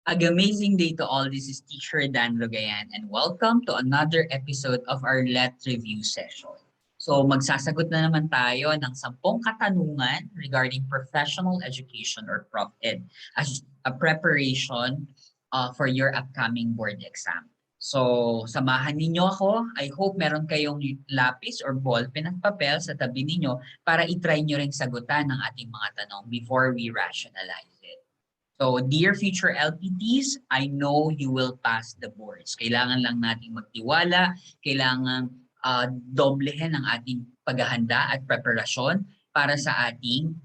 Amazing day to all. This is Teacher Dan Rogayan and welcome to another episode of our Let Review session. So magsasagot na naman tayo ng 10 katanungan regarding professional education or Prof Ed as a preparation for your upcoming board exam. So samahan ninyo ako. I hope meron kayong lapis or ballpen at papel sa tabi ninyo para itry nyo rin sagutan ng ating mga tanong before we rationalize it. So, dear future LPTs, I know you will pass the boards. Kailangan lang nating magtiwala, kailangan doblehin ang ating paghahanda at preparasyon para sa ating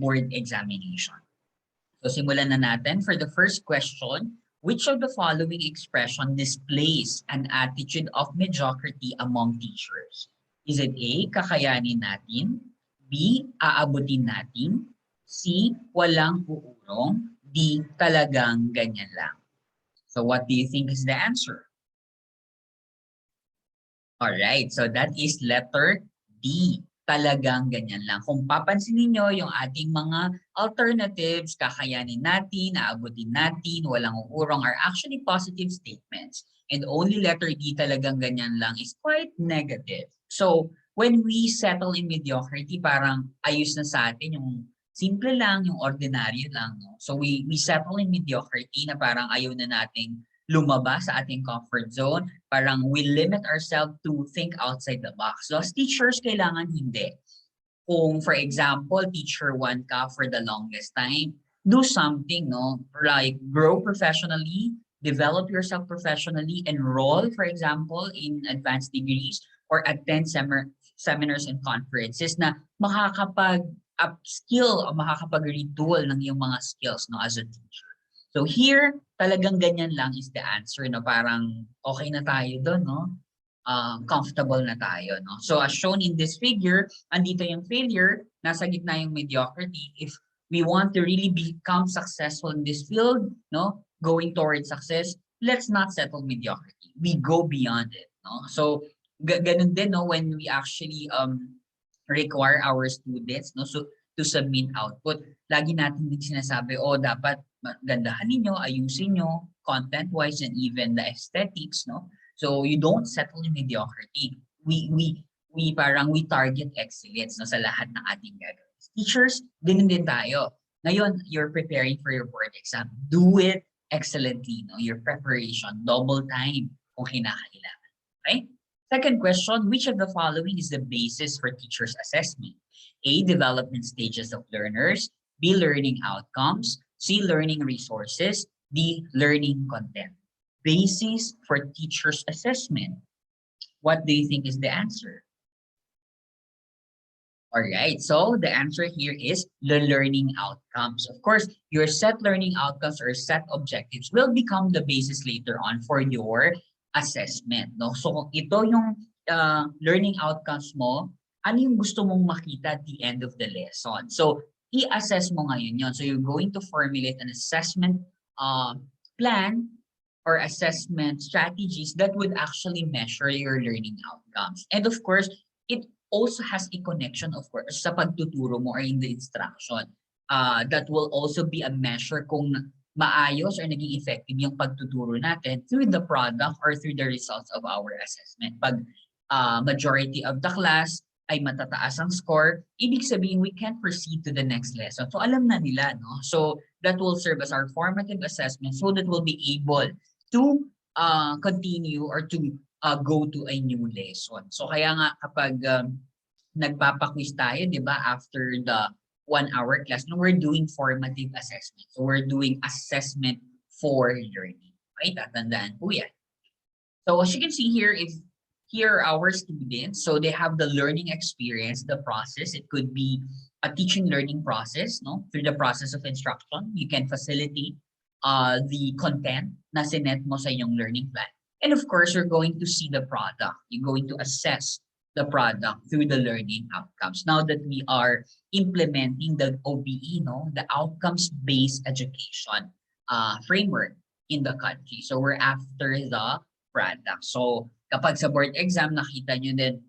board examination. So, simulan na natin. For the first question, which of the following expression displays an attitude of mediocrity among teachers? Is it A, kakayanin natin? B, aabutin natin? C, walang uurong? D, talagang ganyan lang. So what do you think is the answer? Alright, so that is letter D. Talagang ganyan lang. Kung papansin niyo yung ating mga alternatives, kakayanin natin, aabutin natin, walang uurong are actually positive statements. And only letter D, talagang ganyan lang, is quite negative. So when we settle in mediocrity, parang ayos na sa atin yung simple lang, yung ordinary lang. No? So we settle in mediocrity na parang ayaw na nating lumabas sa ating comfort zone. Parang we limit ourselves to think outside the box. So as teachers, kailangan hindi. Kung for example, teacher 1 ka for the longest time, do something, no? Like grow professionally, develop yourself professionally, enroll, for example, in advanced degrees or attend seminars and conferences na makakapag-upskill o makakapag-retool ng iyong mga skills, no, as a teacher. So here, talagang ganyan lang is the answer, no? Parang okay na tayo doon, no? Comfortable na tayo, no? So as shown in this figure, andito yung failure, nasa gitna yung mediocrity. If we want to really become successful in this field, no, going towards success, let's not settle mediocrity. We go beyond it, no? So ganun din, no, when we actually require our students, no, so to submit output, lagi natin din sinasabi, dapat gandahan ninyo, ayusin nyo, content-wise and even the aesthetics, no? So you don't settle in mediocrity. We target excellence, no, sa lahat ng ating gagawin. Teachers, din tayo. Ngayon, you're preparing for your board exam. Do it excellently, no? Your preparation, double time kung kinakailangan. Okay? Second question, which of the following is the basis for teachers' assessment? A, development stages of learners. B, learning outcomes. C, learning resources. D, learning content. Basis for teachers' assessment. What do you think is the answer? All right, so the answer here is the learning outcomes. Of course, your set learning outcomes or set objectives will become the basis later on for your assessment, no? So ito yung learning outcomes mo, ano yung gusto mong makita at the end of the lesson. So i-assess mo ngayon yun. So you're going to formulate an assessment plan or assessment strategies that would actually measure your learning outcomes. And of course, it also has a connection, of course, sa pagtuturo mo or in the instruction. That will also be a measure kung maayos or naging effective yung pagtuturo natin through the product or through the results of our assessment. Pag majority of the class ay matataas ang score, ibig sabihin we can proceed to the next lesson. So alam na nila, no? So that will serve as our formative assessment so that we'll be able to continue or to go to a new lesson. So kaya nga kapag nagpapaquiz tayo, di ba, after the 1-hour class, no, we're doing formative assessment. So we're doing assessment for learning. Okay, tatandaan po yan. So as you can see here, here are our students. So they have the learning experience, the process. It could be a teaching learning process, no? Through the process of instruction, you can facilitate the content na sinet mo sa iyong learning plan. And of course, you're going to see the product. You're going to assess the product through the learning outcomes. Now that we are implementing the OBE, no, the outcomes-based education framework in the country. So we're after the product. So kapag sa board exam, nakita nyo din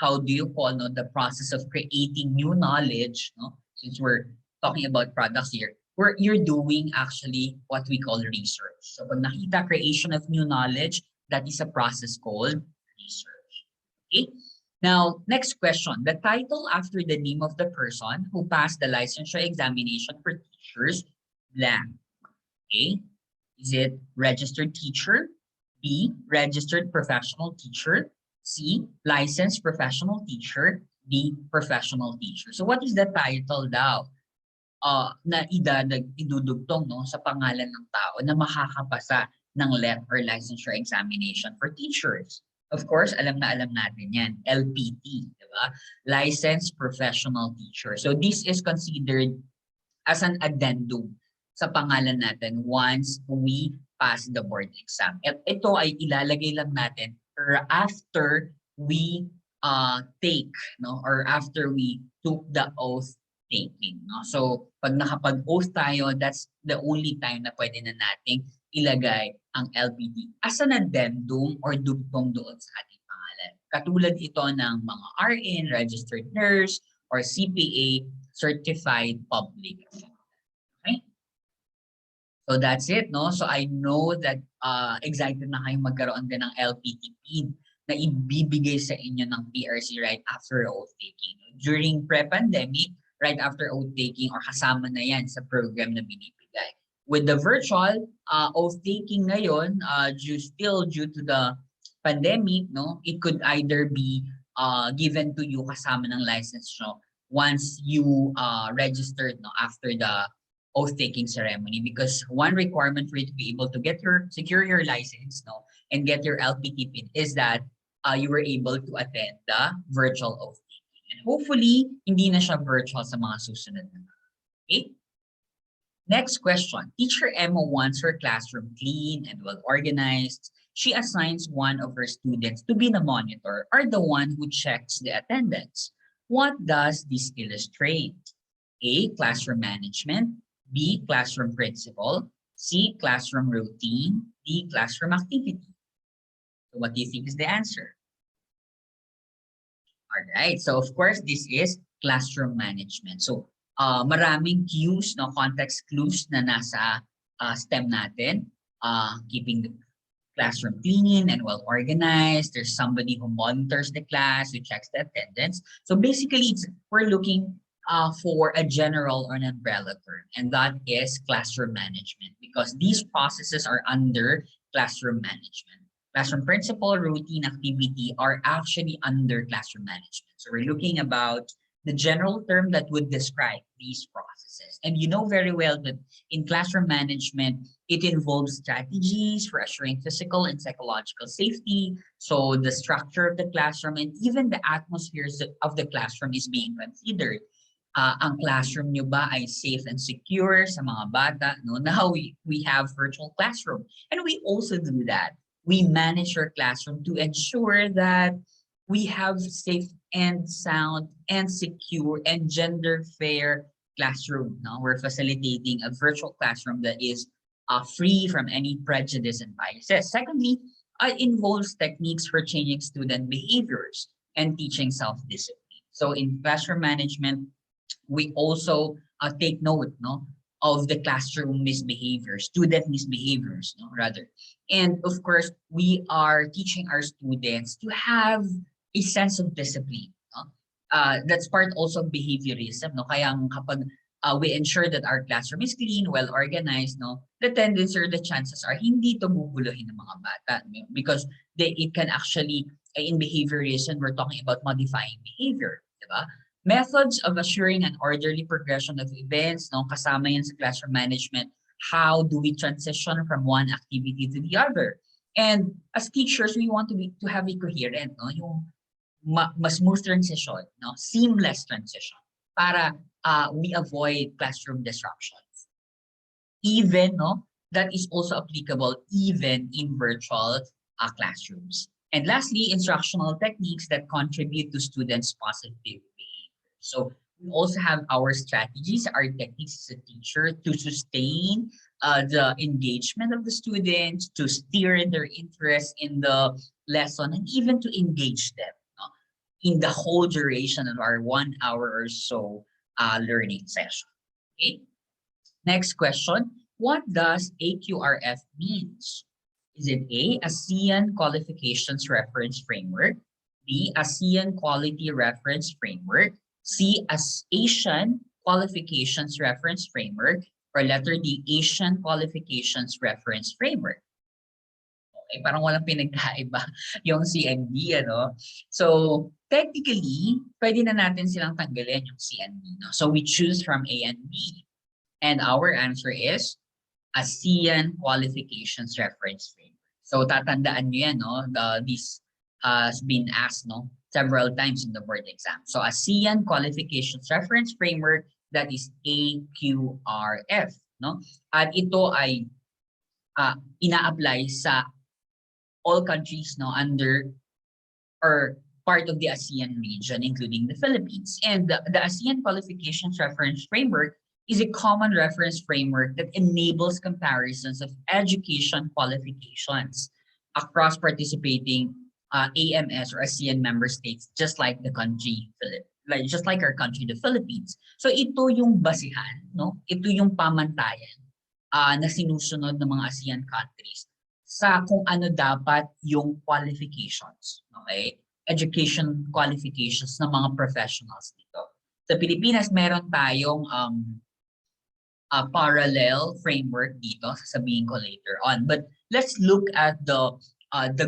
how do you call, no, the process of creating new knowledge, no? Since we're talking about products here, you're doing actually what we call research. So pag nakita creation of new knowledge, that is a process called research. Okay? Now, next question. The title after the name of the person who passed the licensure examination for teachers, blank. Okay? Is it registered teacher? B, registered professional teacher? C, licensed professional teacher? D, professional teacher. So what is the title daw? Na idudugtong no, sa pangalan ng tao na makakapasa ng LEPT or licensure examination for teachers. Of course, alam natin yan, LPT, di ba? Licensed Professional Teacher. So this is considered as an addendum sa pangalan natin once we pass the board exam. At ito ay ilalagay lang natin after we take, no, or after we took the oath taking, no? So pag nakapag-oath tayo, that's the only time na pwede na nating ilagay ang LPT as an addendum or dugtong doon sa ating pangalan. Katulad ito ng mga RN, registered nurse, or CPA, certified public. Okay? So that's it, no? So I know that excited na kayong magkaroon din ng LPT PIN na ibibigay sa inyo ng PRC right after oath taking. During pre-pandemic, right after oath taking, or kasama na yan sa program na binibigay. With the virtual oath taking ngayon, due to the pandemic, no, it could either be given to you kasama ng license, no, once you registered, no, after the oath taking ceremony, because one requirement for you to be able to secure your license, no, and get your LPT PIN is that you were able to attend the virtual oath taking. And hopefully, hindi na siya virtual sa mga susunod na. Okay? Next question. Teacher Emma wants her classroom clean and well organized. She assigns one of her students to be the monitor or the one who checks the attendance. What does this illustrate? A, classroom management. B, classroom principal. C, classroom routine. D, classroom activity. So what do you think is the answer? All right. So of course, this is classroom management. So maraming cues, no, context clues na nasa STEM natin. Keeping the classroom clean and well organized. There's somebody who monitors the class, who checks the attendance. So basically, we're looking for a general or an umbrella term, and that is classroom management, because these processes are under classroom management. Classroom principal, routine, activity are actually under classroom management. So we're looking about the general term that would describe these processes. And you know very well that in classroom management, it involves strategies for assuring physical and psychological safety. So the structure of the classroom and even the atmospheres of the classroom is being considered. Ang classroom nyo ba ay safe and secure sa mga bata? No? Now we have virtual classroom. And we also do that. We manage our classroom to ensure that we have safe and sound and secure and gender fair classroom. No? We're facilitating a virtual classroom that is free from any prejudice and biases. Secondly, it involves techniques for changing student behaviors and teaching self-discipline. So in classroom management, we also take note, no, of the classroom misbehaviors, student misbehaviors, no, rather. And of course, we are teaching our students to have a sense of discipline. No? That's part also of behaviorism. No? Kaya kapag we ensure that our classroom is clean, well organized, no, the tendency or the chances are hindi ito bubuluhin ng mga bata. Because it can actually, in behaviorism, we're talking about modifying behavior. Diba? Methods of assuring an orderly progression of events, no, kasama yan sa classroom management. How do we transition from one activity to the other? And as teachers, we want to have a coherent, no, yung smooth transition, no, seamless transition, para we avoid classroom disruptions. Even, no, that is also applicable even in virtual classrooms. And lastly, instructional techniques that contribute to students' positive behavior. So we also have our strategies, our techniques as a teacher to sustain the engagement of the students, to steer their interest in the lesson, and even to engage them in the whole duration of our 1 hour or so learning session. Okay. Next question, what does AQRF means? Is it A, ASEAN Qualifications Reference Framework, B, ASEAN Quality Reference Framework, C, ASEAN Qualifications Reference Framework, or letter D, Asian Qualifications Reference Framework? Okay, parang walang pinagkaiba yung C and D, ano? So, technically, pwede na natin silang tanggalin yung C and D, no? So, we choose from A and B. And our answer is ASEAN Qualifications Reference Framework. So, tatandaan nyo yan, no? This has been asked, no? Several times in the board exam. So, ASEAN Qualifications Reference Framework, that is AQRF, no? At ito ay ina-apply sa all countries, no, under or part of the ASEAN region, including the Philippines. And the ASEAN Qualifications Reference Framework is a common reference framework that enables comparisons of education qualifications across participating AMS or ASEAN member states, just like the country, just like our country, the Philippines. So ito yung basihan, no? Ito yung pamantayan na sinusunod ng mga ASEAN countries sa kung ano dapat yung qualifications, okay? Education qualifications ng mga professionals dito. Sa Pilipinas, meron tayong parallel framework dito, sasabihin ko later on. But let's look at the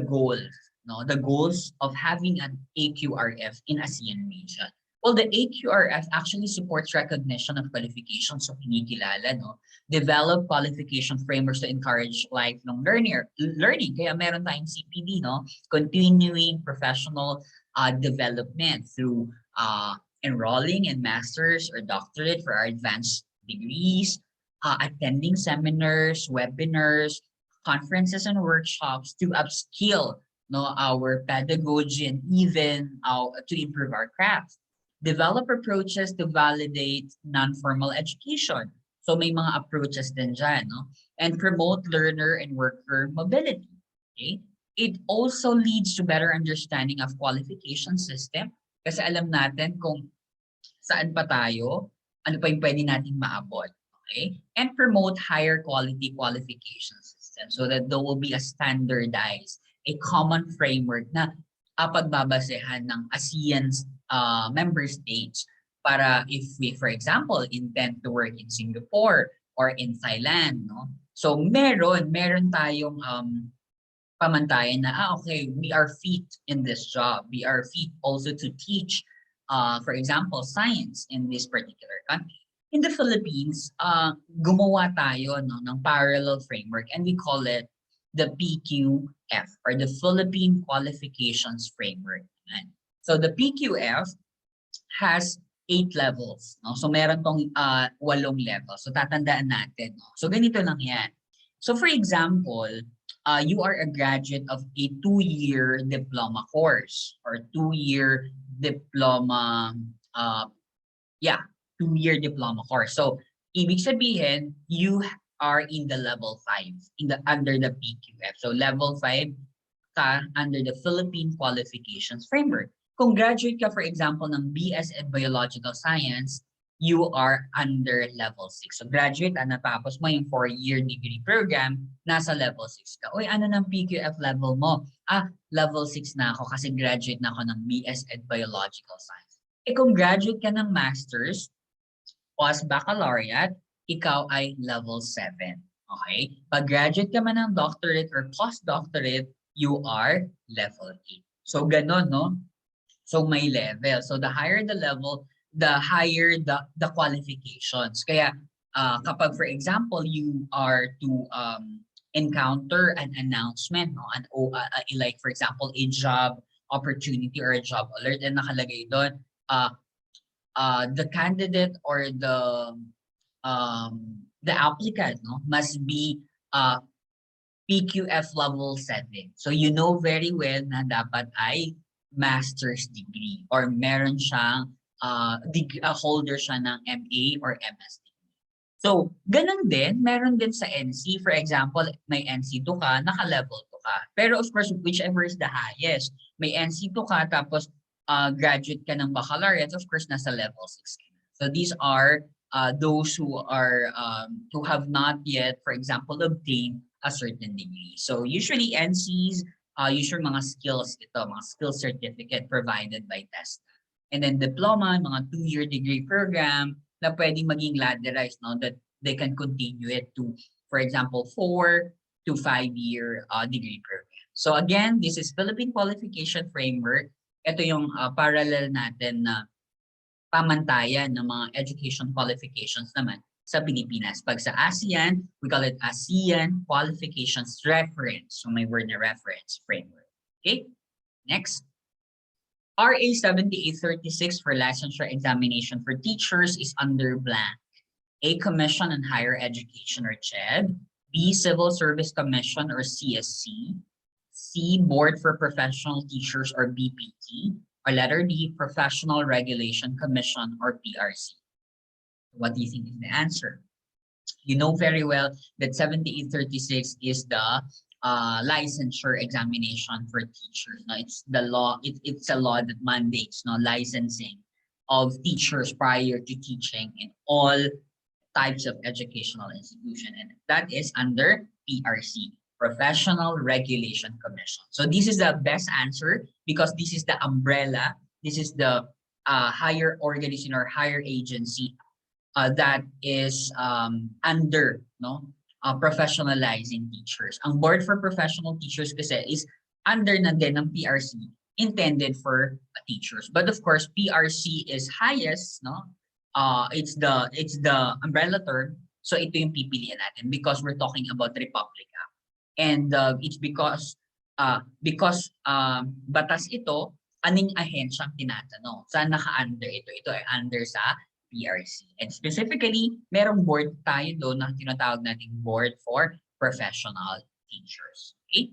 goals, no? The goals of having an AQRF in ASEAN region. Well, the AQRF actually supports recognition of qualifications, so kinikilala, no? Develop qualification frameworks to encourage lifelong learning. Kaya meron tayong CPD, no? Continuing professional development through enrolling in master's or doctorate for our advanced degrees, attending seminars, webinars, conferences, and workshops to upskill, no, our pedagogy and even to improve our craft. Develop approaches to validate non-formal education. So may mga approaches din dyan, no? And promote learner and worker mobility. Okay? It also leads to better understanding of qualification system kasi alam natin kung saan pa tayo, ano pa yung pwede nating maabot. Okay? And promote higher quality qualification system so that there will be a standardized, a common framework na pagbabasehan ng ASEAN's member states para if we, for example, intend to work in Singapore or in Thailand, no? So meron tayong pamantayan na, okay, we are fit in this job. We are fit also to teach, for example, science in this particular country. In the Philippines, gumawa tayo, no, ng parallel framework and we call it the PQF or the Philippine Qualifications Framework. So the PQF has 8 levels. No? So meron tong 8 levels. So tatandaan natin. No? So ganito lang yan. So for example, you are a graduate of a 2-year diploma course or 2-year diploma, 2-year diploma course. So ibig sabihin, you are in the level 5 under the PQF. So level 5 ka under the Philippine Qualifications Framework. Kung graduate ka, for example, ng BS Ed Biological Science, you are under level 6. So graduate, natapos mo yung 4-year degree program, nasa level 6 ka. Uy, ano ng PQF level mo? Level 6 na ako kasi graduate na ako ng BS Ed Biological Science. Kung graduate ka ng Masters, post-baccalaureate, ikaw ay level 7. Okay? Pag graduate ka man ng doctorate or postdoctorate, you are level 8. So ganon, no? So may level. So the higher the level, the higher the qualifications. Kaya kapag, for example, you are to encounter an announcement, no? Like for example, a job opportunity or a job alert, and nakalagay doon, the candidate or the applicant, no, must be PQF level 7. So you know very well na dapat ay master's degree or meron siyang holder siya ng MA or MS degree. So ganun din, meron din sa NC. For example, may NC2 ka, naka-level 2 ka. Pero of course, whichever is the highest, may NC2 ka tapos graduate ka ng baccalaureate, of course, nasa level 6 ka. So these are those who are who have not yet, for example, obtained a certain degree. So usually NCs, usually mga skills ito, mga skill certificate provided by TESTA. And then diploma, mga 2-year degree program na pwedeng maging ladderized, no, that they can continue it to, for example, 4 to 5-year degree program. So again, this is Philippine Qualification Framework. Ito yung parallel natin na pamantayan ng mga education qualifications naman sa Pilipinas. Pag sa ASEAN, we call it ASEAN Qualifications Reference. So may word na reference framework. Okay, next. RA 7836 for licensure examination for teachers is under blank. A, Commission on Higher Education or CHED. B, Civil Service Commission or CSC. C, Board for Professional Teachers or BPT. Or letter D, Professional Regulation Commission or PRC. What do you think is the answer? You know very well that 7836 is the licensure examination for teachers. No, it's the law. It's a law that mandates licensing of teachers prior to teaching in all types of educational institution, and that is under PRC, Professional Regulation Commission. So this is the best answer because this is the umbrella. This is the higher organization or higher agency that is under professionalizing teachers. Ang Board for Professional Teachers kasi is under na din ng PRC, intended for teachers. But of course, PRC is highest, it's the umbrella term. So ito yung pipiliin natin because we're talking about Republica. And it's because batas ito, aning ahensyang tinatanong. Saan naka-under ito? Ito ay under sa PRC. And specifically, merong board tayo doon na tinatawag nating Board for Professional Teachers. Okay?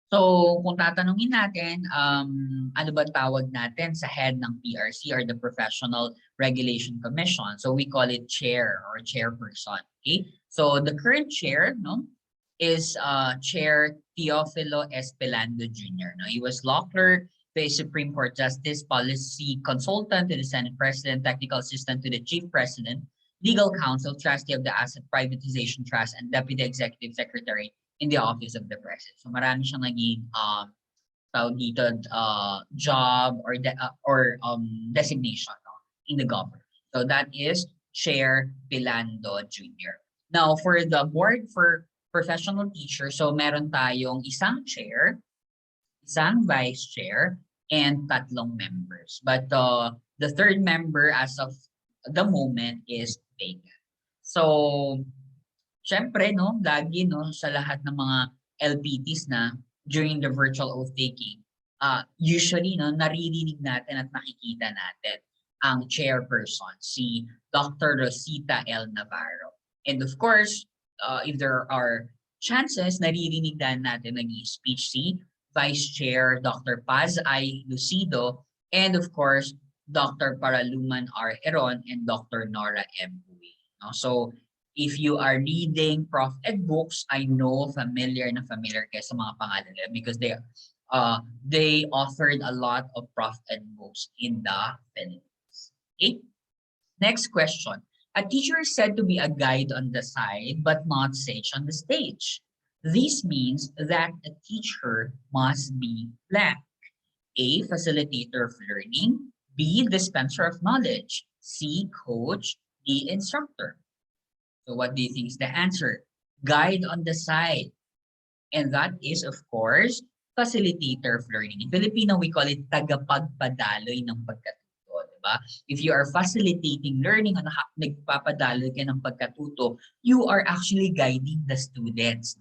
So, kung tatanungin natin, ano ba tawag natin sa head ng PRC or the Professional Regulation Commission? So, we call it chair or chairperson. Okay? So, the current chair, is Chair Teofilo Espelando Jr. He was law clerk, the Supreme Court Justice, Policy Consultant to the Senate President, Technical Assistant to the Chief President, Legal Counsel, Trustee of the Asset Privatization Trust, and Deputy Executive Secretary in the Office of the President. So marami siyang naging job or designation in the government. So that is Chair Pilando Jr. Now for the Board for Professional Teachers, so meron tayong isang chair, isang vice chair, and tatlong members. But the third member as of the moment is vacant. So, syempre, lagi, sa lahat ng mga LPTs na during the virtual oath-taking, usually, naririnig natin at nakikita natin ang chairperson, si Dr. Rosita L. Navarro. And of course, if there are chances, naririnig natin nag-i-speech si Vice Chair Dr. Paz I. Lucido, and of course, Dr. Paraluman R. Heron and Dr. Nora M. Bui. So, if you are reading Prof Ed books, I know familiar kayo sa mga pangalan nila because they authored a lot of Prof Ed books in the Philippines. Okay? Next question. A teacher is said to be a guide on the side, but not sage on the stage. This means that a teacher must be blank. A, facilitator of learning. B, dispenser of knowledge. C, coach. D, instructor. So what do you think is the answer? Guide on the side. And that is, of course, facilitator of learning. In Filipino, we call it tagapagpadaloy ng pagkatuto. Diba? If you are facilitating learning, nagpapadaloy ka ng pagkatuto, you are actually guiding the students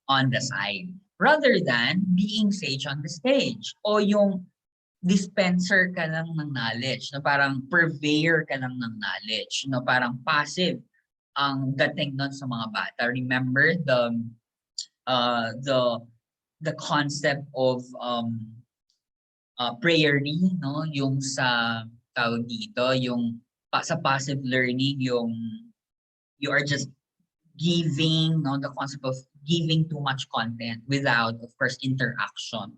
on the side rather than being sage on the stage o yung dispenser ka lang ng knowledge, parang purveyor ka lang ng knowledge, parang passive ang dating nun sa mga bata. Remember the concept of prayerly, yung sa tawag dito, yung sa passive learning, yung you are just giving, the concept of giving too much content without, of course, interaction.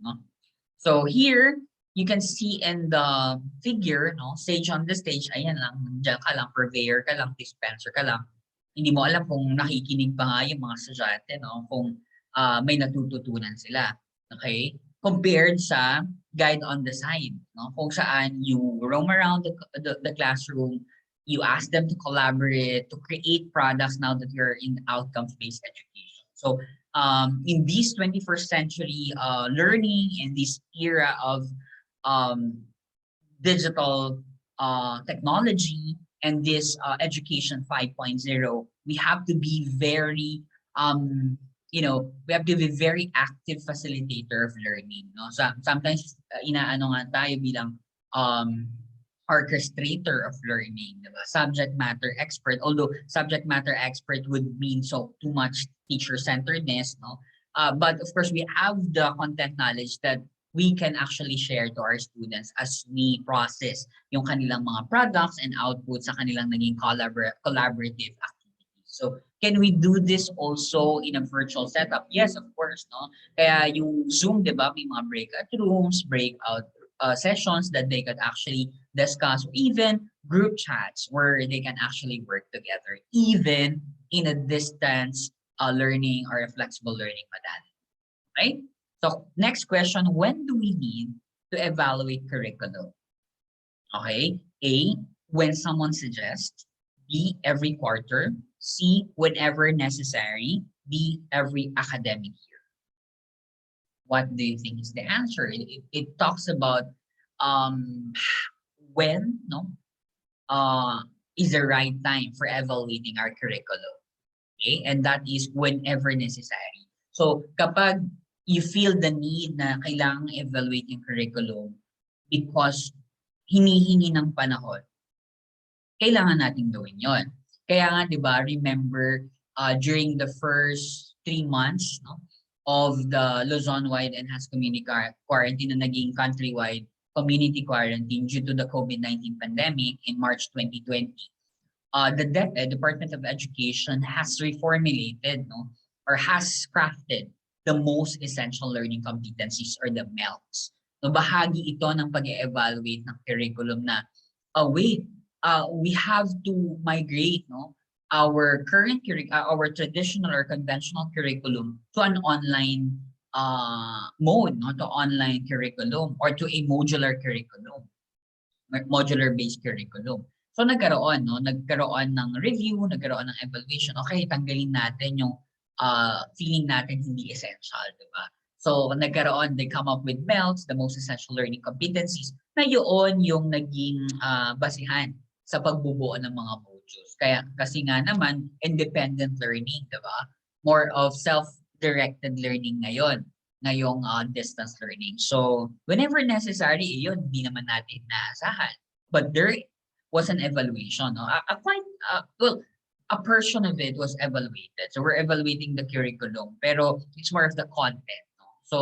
So here, you can see in the figure, no, sage on the stage, ayan lang, nandiyan ka lang, purveyor ka lang, dispenser ka lang. Hindi mo alam kung nakikinig pa nga yung mga estudyante, no, kung may natututunan sila. Okay? Compared sa guide on the side, no, kung saan you roam around the classroom, you ask them to collaborate, to create products now that you're in outcomes-based education. So in this 21st century learning, in this era of digital technology and this education 5.0, we have to be very we have to be very active facilitator of learning, no? So sometimes inaano nga tayo bilang orchestrator of learning, diba? Subject matter expert, although subject matter expert would mean so too much teacher-centeredness, no? But of course, we have the content knowledge that we can actually share to our students as we process yung kanilang mga products and outputs sa kanilang naging collaborative activities. So, can we do this also in a virtual setup? Yes, of course, no? Kaya yung Zoom, diba, may mga breakout rooms, breakout sessions that they could actually discuss, even group chats where they can actually work together, even in a distance learning or a flexible learning modality, right? So next question, when do we need to evaluate curriculum? Okay, A, when someone suggests, B, every quarter, C, whenever necessary, D, every academic year. What do you think is the answer? It talks about when, no, is the right time for evaluating our curriculum. Okay, and that is whenever necessary. So kapag you feel the need na kailangang evaluate yung curriculum because hinihingi ng panahon, kailangan natin gawin yon. Kaya nga, di ba, remember during the first 3 months, no, of the Luzon-wide enhanced community quarantine na naging countrywide community quarantine due to the COVID-19 pandemic in March 2020, the DepEd, Department of Education, has reformulated, no, or has crafted the most essential learning competencies, or the MELCs. No, bahagi ito ng pag-evaluate ng curriculum na, we have to migrate, no, our current our traditional or conventional curriculum to an online mode, no, to online curriculum or to a modular curriculum, modular-based curriculum. So nagkaroon ng review, nagkaroon ng evaluation. Okay, tanggalin natin yung feeling natin hindi essential, di ba? So nagkaroon, they come up with MELCs, the most essential learning competencies, na yun yung naging basihan sa pagbubuo ng mga modules. Kasi nga naman, independent learning, di ba? More of self-directed learning ngayon, ngayong distance learning. So whenever necessary, yun, hindi naman natin naasahan. But there was an evaluation. No? A portion of it was evaluated. So we're evaluating the curriculum, pero it's more of the content. No? So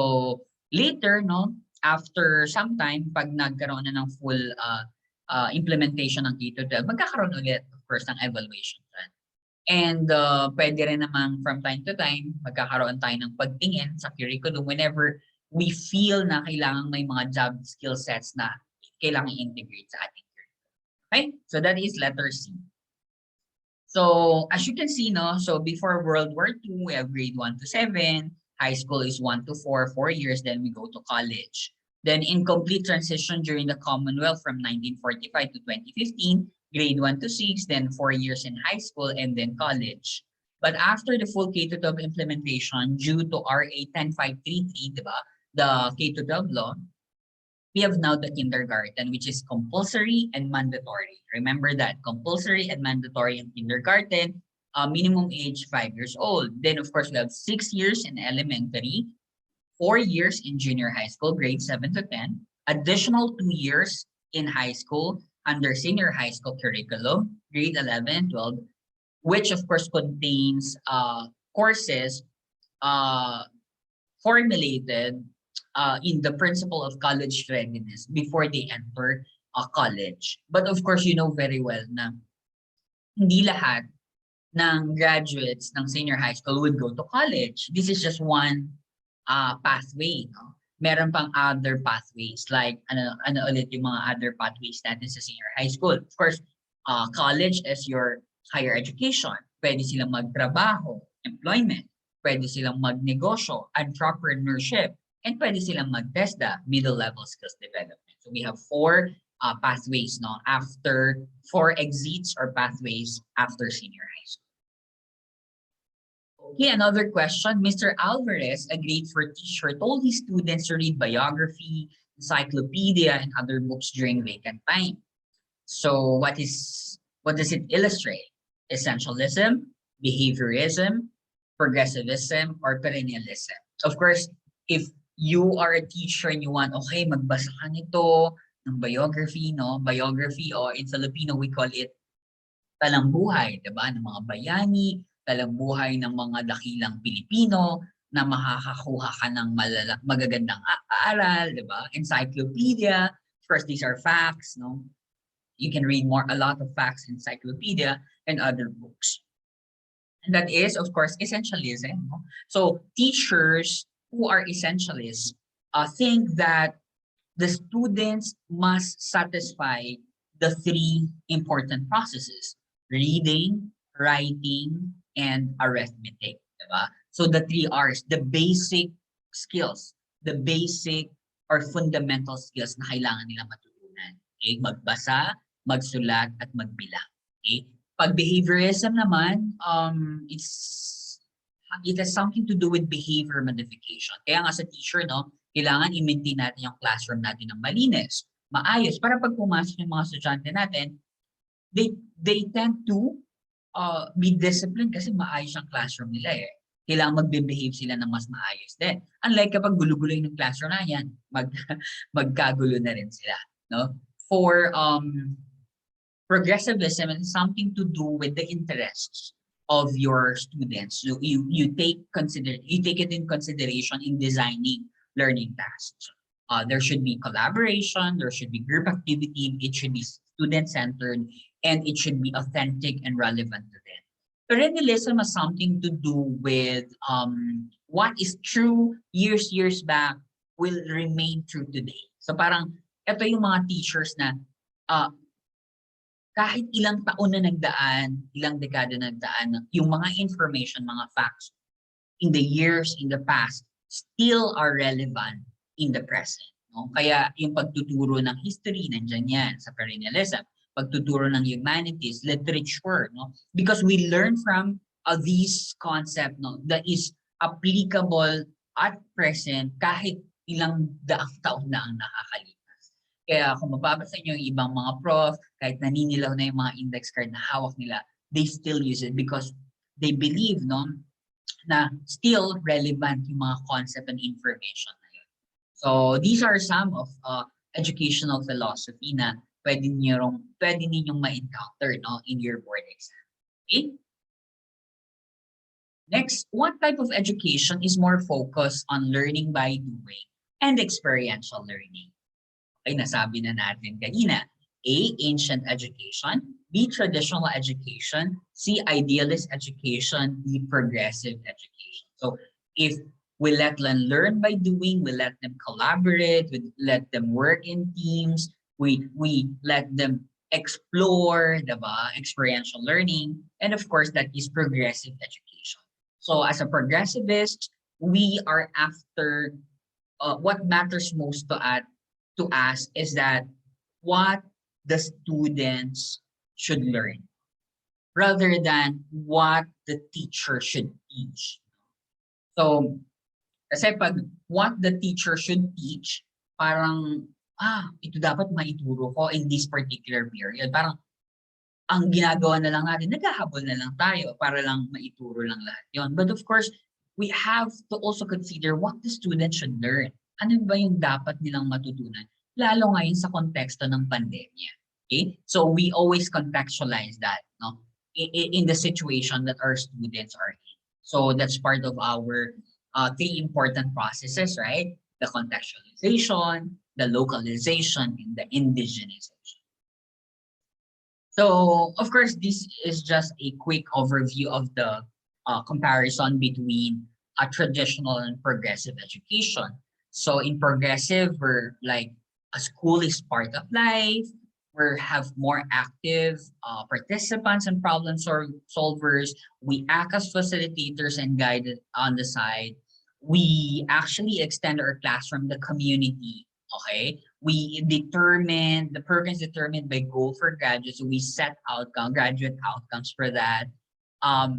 later, no, after some time, pag nagkaroon na ng full implementation ng K-12, magkakaroon ulit, of course, ng evaluation. And pwede rin naman from time to time, magkakaroon tayo ng pagtingin sa curriculum whenever we feel na kailangan may mga job skill sets na kailangan i-integrate sa ating curriculum. Okay? So that is letter C. So as you can see, no, so before World War II, we have grade 1 to 7, high school is 1 to 4, 4 years, then we go to college. Then in complete transition during the Commonwealth from 1945 to 2015, grade 1 to 6, then 4 years in high school, and then college. But after the full K-12 implementation, due to RA 10533, diba, the K-12 law, we have now the kindergarten, which is compulsory and mandatory. Remember that, compulsory and mandatory in kindergarten, minimum age 5 years old. Then, of course, we have 6 years in elementary, 4 years in junior high school, grade 7 to 10, additional 2 years in high school under senior high school curriculum, grade 11 and 12, which of course contains courses formulated in the principle of college readiness before they enter college. But of course, you know very well na hindi lahat ng graduates ng senior high school would go to college. This is just one pathway. No? meron pang other pathways like ano ulit yung mga other pathways natin sa senior high school. Of course, college is your higher education. Pwede silang magtrabaho, employment. Pwede silang magnegosyo, entrepreneurship. And pwede silang mag-TESDA, middle level skills development. So we have four pathways, no, after 4 exits or pathways after senior high school. Okay, another question. Mr. Alvarez, a grade 4 teacher, told his students to read biography, encyclopedia, and other books during vacant time. So what does it illustrate? Essentialism, behaviorism, progressivism, or perennialism? Of course, if you are a teacher and you want, okay, magbasa ka nito ng biography, no? Biography, or in Filipino, we call it talambuhay, diba? Ng mga bayani, talambuhay ng mga dakilang Pilipino, na makakakuha ka ng magagandang aral, diba? Encyclopedia, first, these are facts, no? You can read a lot of facts, encyclopedia, and other books. And that is, of course, essentialism. No? So teachers who are essentialists think that the students must satisfy the 3 important processes: reading, writing, and arithmetic. Diba? So the 3 R's, the basic skills, the basic or fundamental skills na kailangan nila matutunan. Okay? Magbasa, magsulat, at magbilang. Okay? Pag behaviorism naman, it has something to do with behavior modification. Kaya nga sa teacher, no, kailangan i-maintain natin yung classroom natin ng malinis, maayos, para pag pumasok yung mga estudyante natin, they tend to be disciplined kasi maayos ang classroom nila eh. Kailangan magbe-behave sila ng mas maayos din. Unlike kapag gulo-gulo yung classroom na yan, magkagulo na rin sila. No? For progressivism, it has something to do with the interests of your students. So you take it in consideration in designing learning tasks. There should be collaboration, there should be group activity, it should be student-centered, and it should be authentic and relevant to them. Perennialism has something to do with what is true years back will remain true today. So parang ito yung mga teachers na kahit ilang taon na nagdaan, ilang dekada na nagdaan, yung mga information, mga facts in the years in the past still are relevant in the present. No? Kaya yung pagtuturo ng history, nandyan yan sa perennialism. Pagtuturo ng humanities, literature, no? Because we learn from these concept, no, that is applicable at present kahit ilang daang taon na ang nakakalipas. Kaya kung mababasa niyo yung ibang mga prof, kahit naninilaw na yung mga index card na hawak nila, they still use it because they believe, no, na still relevant yung mga concept and information na yun. So these are some of educational philosophy na pwede ninyong ma-encounter, no, in your board exam. Okay? Next, what type of education is more focused on learning by doing and experiential learning? Okay, nasabi na natin kanina. A, ancient education. B, traditional education. C, idealist education. D, progressive education. So if we let them learn by doing, we let them collaborate, we let them work in teams, we let them explore, diba? Experiential learning, and of course, that is progressive education. So as a progressivist, we are after what matters most to us is that what the students should learn rather than what the teacher should teach. So, kasi pag what the teacher should teach, parang ito dapat maituro ko in this particular period. Parang ang ginagawa na lang natin, naghahabol na lang tayo para lang maituro lang lahat yon. But of course, we have to also consider what the student should learn. Ano ba yung dapat nilang matutunan? Lalo ngayon sa konteksto ng pandemya. Okay? So we always contextualize that, no? In the situation that our students are in. So that's part of our 3 important processes, right? The contextualization, the localization, and the indigenization. So, of course, this is just a quick overview of the comparison between a traditional and progressive education. So in progressive, we're like a school is part of life. We have more active participants and problem solvers. We act as facilitators and guide on the side. We actually extend our classroom, the community. Okay, the program is determined by goal for graduates. So we set graduate outcomes for that.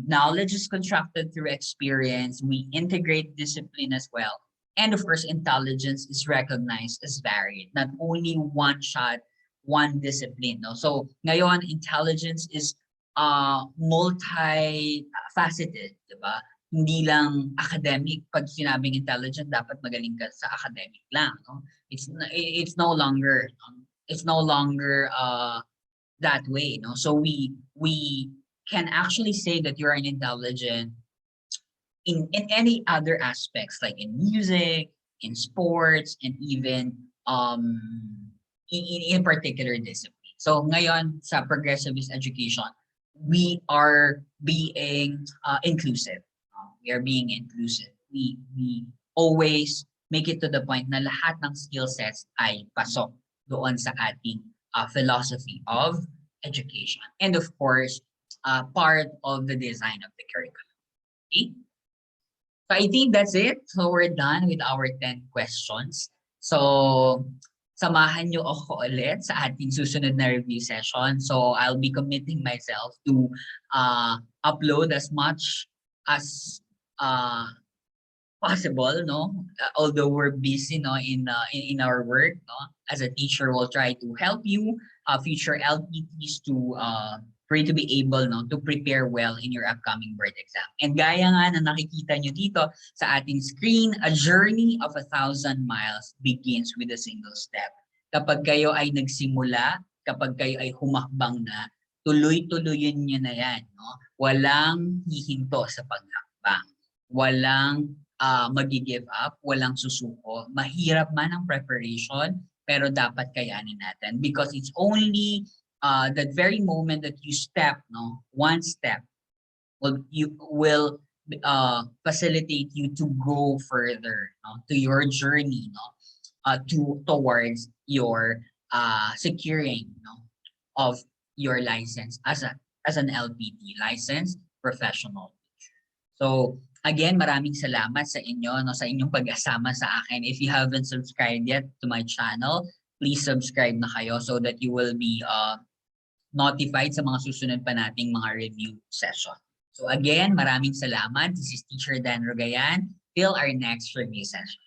Knowledge is constructed through experience. We integrate discipline as well. And of course, intelligence is recognized as varied, not only one shot, one discipline. No? So ngayon, intelligence is multi-faceted, di ba? Hindi lang academic. Pag sinabing intelligent, dapat magaling ka sa academic lang. No? It's no longer that way. No? So we can actually say that you're an intelligent in any other aspects, like in music, in sports, and even in particular discipline. So ngayon sa progressivist education, we are being inclusive. We are being inclusive. We always make it to the point na lahat ng skill sets ay pasok doon sa ating philosophy of education. And of course, part of the design of the curriculum. Okay? So I think that's it. So we're done with our 10 questions. So samahan nyo ako ulit sa ating susunod na review session. So I'll be committing myself to upload as much as possible, no? Although we're busy, no, in our work, no? As a teacher, we'll try to help you, future LPTs for you to be able, no, to prepare well in your upcoming board exam. And gaya nga na nakikita nyo dito sa ating screen, a journey of 1,000 miles begins with a single step. Kapag kayo ay nagsimula, kapag kayo ay humakbang na, tuloy-tuloyin nyo na yan, no? Walang hihinto sa paghakbang. Walang mag-give up, walang susuko. Mahirap man ang preparation, pero dapat kayanin natin because it's only that very moment that you step, no, one step will facilitate you to go further, no, to your journey, no, towards your securing, no, of your license as an LPT, licensed professional teacher. So again, maraming salamat sa inyo, no, sa inyong pag-asama sa akin. If you haven't subscribed yet to my channel, please subscribe na kayo so that you will be notified sa mga susunod pa nating mga review session. So again, maraming salamat. This is Teacher Dan Rogayan. Till our next review session.